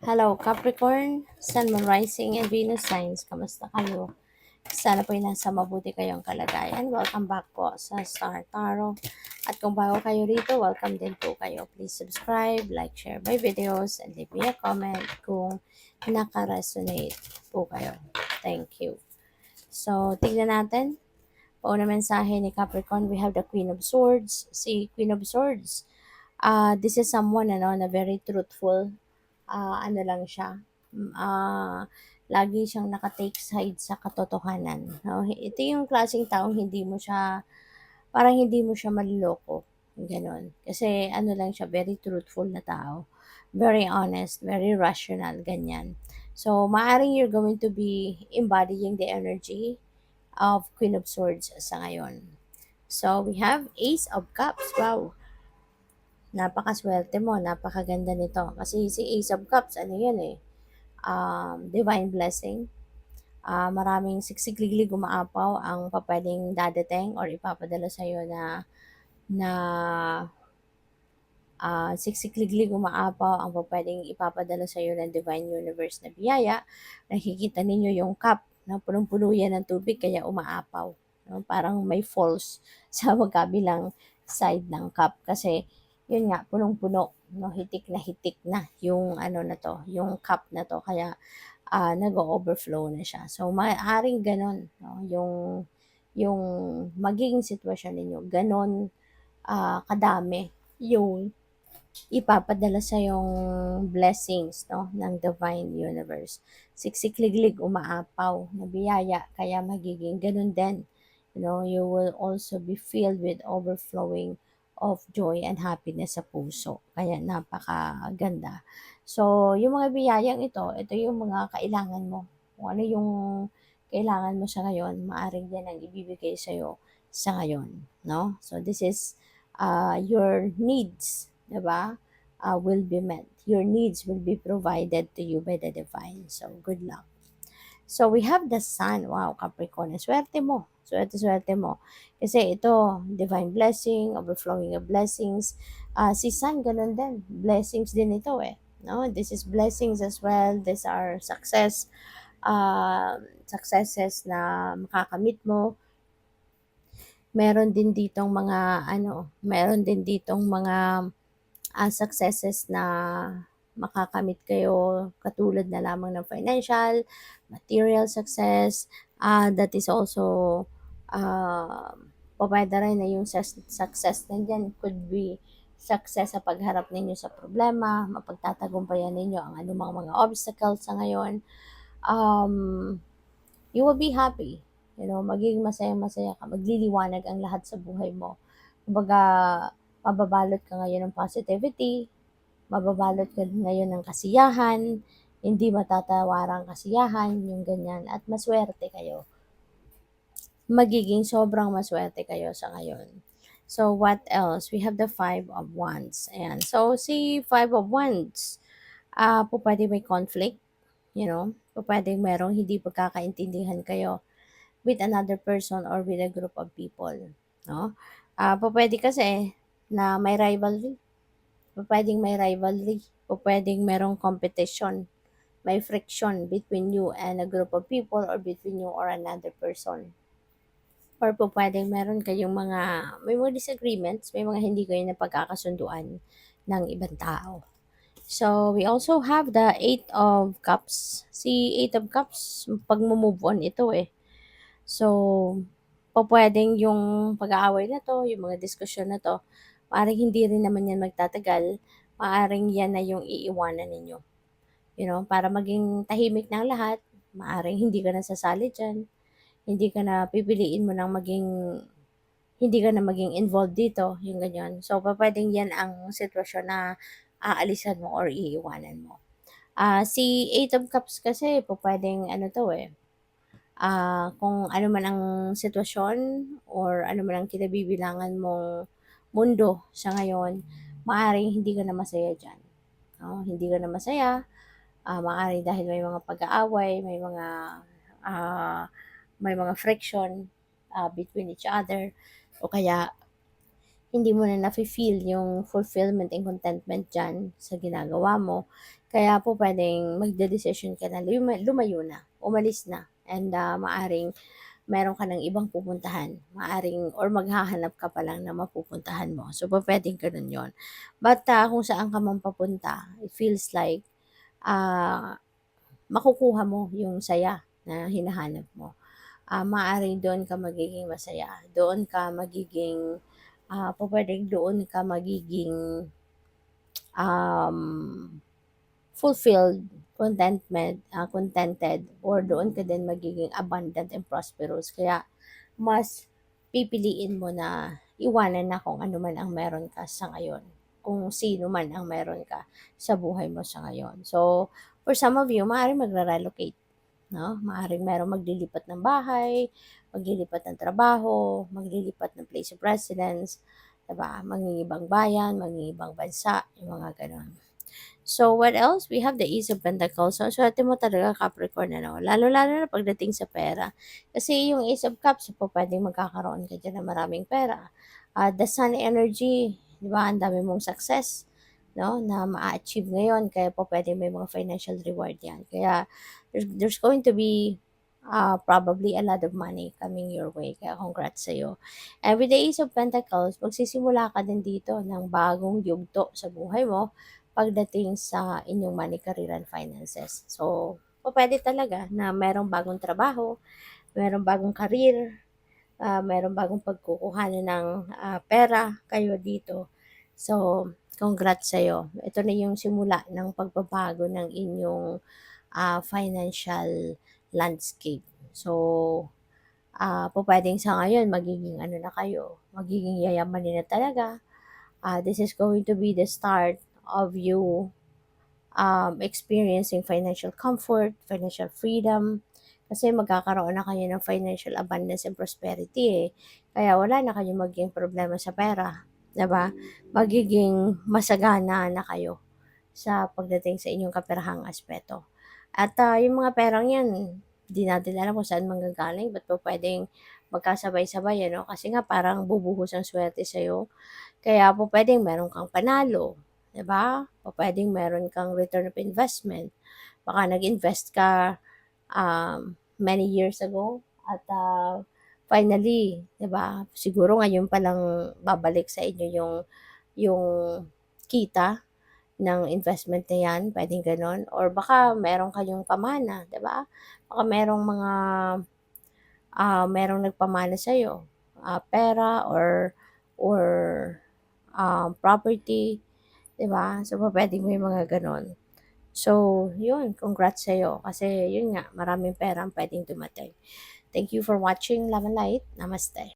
Hello, Capricorn, Sun, Moon, Rising, and Venus signs. Kamusta kayo? Sana po ay nasa mabuti kayong kalagayan. Welcome back po sa Star Tarot. At kung bago kayo rito, welcome din po kayo. Please subscribe, like, share my videos, and leave me a comment kung naka-resonate po kayo. Thank you. So, tignan natin. Pauna mensahe ni Capricorn, we have the Queen of Swords. Si Queen of Swords, this is someone na very truthful, ano lang siya, mm, ah, lagi siyang naka-take side sa katotohanan, 'no. Ito yung klaseng taong hindi mo siya maloloko, gano'n. Kasi ano lang siya, very truthful na tao, very honest, very rational, ganyan. So, maaaring you're going to be embodying the energy of Queen of Swords sa ngayon. So, we have Ace of Cups. Wow, napakaswerte mo, napakaganda nito. Kasi si Ace of Cups, ano yan eh, divine blessing. Maraming siksik-liglig umaapaw ang pupuwedeng dadating or ipapadala sa'yo na siksik-liglig umaapaw ang pupuwedeng ipapadala sa'yo ng Divine Universe na biyaya. Nakikita ninyo yung cup na punong-puno yan ng tubig kaya umaapaw, 'no, parang may falls sa magkabilang side ng cup kasi yun nga punong-puno, 'no, hitik na yung ano na 'to, yung cup na 'to kaya nag-o-overflow na siya. So, maaaring gano'n, 'no, yung magiging sitwasyon ninyo, gano'n, kadami yung ipapadala sa yung blessings, 'no, ng Divine Universe. Siksik-liglig, umaapaw na biyaya, kaya magiging gano'n din. You know, you will also be filled with overflowing of joy and happiness sa puso. Kaya napakaganda. So, yung mga biyayang ito yung mga kailangan mo. Kung ano yung kailangan mo sa ngayon, maaaring yan ang ibibigay sa'yo sa ngayon, no? So, this is your needs, 'di ba? Will be met. Your needs will be provided to you by the divine. So, good luck. So, we have the sun. Wow, Capricorn. Swerte mo. Swerte mo. Kasi ito, divine blessing, overflowing of blessings. Si sun, ganun din. Blessings din ito eh. No? This is blessings as well. These are successes na makakamit mo. Meron din ditong mga successes na makakamit kayo katulad na lamang ng financial, material success, that is also uh, pupuwede rin na yung success na diyan could be success sa pagharap ninyo sa problema, mapagtatagumpayan ninyo ang anumang mga obstacles sa ngayon. You will be happy. You know, magiging masayang-masaya ka, magliliwanag ang lahat sa buhay mo. Kumbaga, mababalot ka ngayon ng positivity, mababalot ka ngayon ng kasiyahan, hindi matatawarang kasiyahan, yung ganyan, at maswerte kayo. Magiging sobrang maswerte kayo sa ngayon. So, what else? We have the Five of Wands. Ayan. So, si Five of Wands, pwede may conflict, you know, pwede merong hindi pagkakaintindihan kayo with another person or with a group of people, no? Pupuwede kasi na may rivalry, pupuwedeng merong competition, may friction between you and a group of people or between you or another person. Or pupuwedeng meron kayong may mga disagreements, may mga hindi kayo napagkakasunduan ng ibang tao. So, we also have the Eight of Cups. Si Eight of Cups, pagmo-move on ito eh. So, pupuwedeng yung pag-aaway na 'to, yung mga diskusyon na 'to, maaaring hindi rin naman yan magtatagal, maaaring yan na yung iiwanan ninyo. You know, para maging tahimik na ang lahat, maaaring hindi ka na sasali diyan, hindi ka na pipiliin mo ng hindi ka na maging involved dito, yung ganyan. So, pupuwedeng yan ang sitwasyon na aalisan mo or iiwanan mo. Si Eight of Cups kasi pupuwedeng ano 'to eh, kung ano man ang sitwasyon or ano man ang kinabibilangan mong mundo sa ngayon, maaaring hindi ka na masaya diyan, 'no? Hindi ka na masaya, maaaring dahil pag-aaway, ah, may mga friction, between each other o kaya hindi mo na nafi-feel yung fulfillment and contentment diyan sa ginagawa mo. Kaya po puwedeng magdedesisyon ka na lumayo na, umalis na, and maaaring meron ka ng ibang pupuntahan, maaaring or maghahanap ka pa lang ng mapupuntahan mo. So, pupuwedeng gano'n 'yon. But kung saan ka man papunta, it feels like, ah, makukuha mo yung saya na hinahanap mo. Maaaring doon ka magiging masaya, doon ka magiging, pupuwedeng doon ka magiging, um, fulfilled, contented, or doon ka din magiging abundant and prosperous. Kaya mas pipiliin mo na iwanan na kung ano man ang meron ka sa ngayon, kung sino man ang meron ka sa buhay mo sa ngayon. So, for some of you, maaaring magre-relocate, 'no? Maaaring merong maglilipat ng bahay, maglilipat ng trabaho, maglilipat ng place of residence, 'di ba? Mangingibang bayan, mangingibang bansa, yung mga gano'n. So, what else? We have the Ace of Pentacles. So, swerte mo talaga, Capricorn, ano? Lalo-lalo na pagdating sa pera. Kasi yung Ace of Cups, po, pwedeng magkakaroon ka dyan ng maraming pera. The Sun energy, di ba? Ang dami mong success, no? Na ma-achieve ngayon. Kaya po pwedeng may mga financial reward yan. Kaya there's going to be probably a lot of money coming your way. Kaya congrats sa'yo. And with the Ace of Pentacles, magsisimula ka din dito ng bagong yugto sa buhay mo pagdating sa inyong money, career, and finances. So, pupuwede talaga na merong bagong trabaho, merong bagong career, merong bagong pagkukuhanan ng pera kayo dito. So, congrats sa'yo. Ito na yung simula ng pagbabago ng inyong financial landscape. So, pupuwedeng sa ngayon magiging ano na kayo, magiging yayamanin na talaga. This is going to be the start of you experiencing financial comfort, financial freedom, kasi magkakaroon na kayo ng financial abundance and prosperity eh. Kaya wala na kayong maging problema sa pera, 'di ba? Magiging masagana na kayo sa pagdating sa inyong kaperahang aspeto. At yung mga perang 'yan, di natin alam kung saan manggagaling, ba't po puwedeng magkasabay-sabay ano, kasi nga parang bubuhos ang swerte sa'yo. Kaya po puwedeng meron kang panalo, 'di ba? Pupuwedeng meron kang return of investment. Baka nag-invest ka, many years ago at, finally, 'di ba, siguro ngayon pa lang babalik sa inyo yung kita ng investment na 'yan, puwedeng gano'n. Or baka meron kayong pamana, 'di ba? Baka merong nagpamana sa'yo, pera or property, 'di ba? So, pupuwedeng may mga gano'n. So, 'yun, congrats sa'yo kasi 'yun nga, maraming pera ang puwedeng dumating. Thank you for watching Love and Light. Namaste.